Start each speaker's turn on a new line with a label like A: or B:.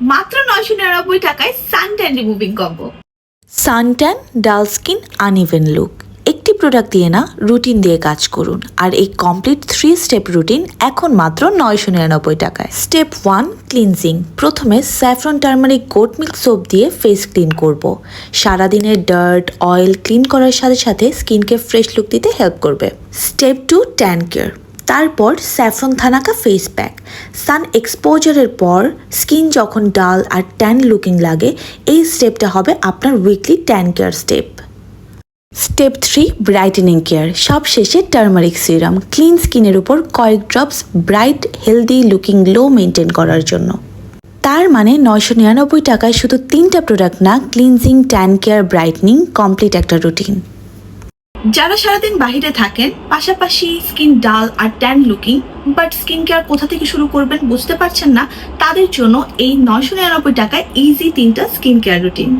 A: মাত্র 999 টাকায় suntan removing combo.
B: Suntan, ডাল স্কিন, আনইভেন লুক। একটি প্রোডাক্ট দিয়ে না, রুটিন দিয়ে কাজ করুন। আর এই কমপ্লিট 3 স্টেপ রুটিন এখন মাত্র 999 টাকায়। Step 1, cleansing. প্রথমে saffron turmeric goat milk soap দিয়ে ফেস ক্লিন করব। সারাদিনের ডার্ট, অয়েল ক্লিন করার সাথে সাথে স্কিনকে ফ্রেশ লুক দিতে হেল্প করবে। Step 2, tan care. তারপর saffron thanaka face pack. Sun এক্সপোজারের পর স্কিন যখন ডাল আর ট্যান লুকিং লাগে, এই স্টেপটা হবে আপনার weekly tan care step. Step 3, brightening care. সব শেষে টার্মারিক সিরাম, ক্লিন স্কিনের উপর কয়েক drops bright healthy looking glow maintain করার জন্য। তার মানে 999 টাকায় শুধু 3টা প্রোডাক্ট না, cleansing, tan care, brightening, complete একটা রুটিন।
A: যারা সারাদিন বাহিরে থাকেন, পাশাপাশি স্কিন ডাল আর tan looking, but skin care কোথা থেকে শুরু করবেন বুঝতে পারছেন না, তাদের জন্য এই 999 টাকায় ইজি 3টা স্কিন কেয়ার রুটিন।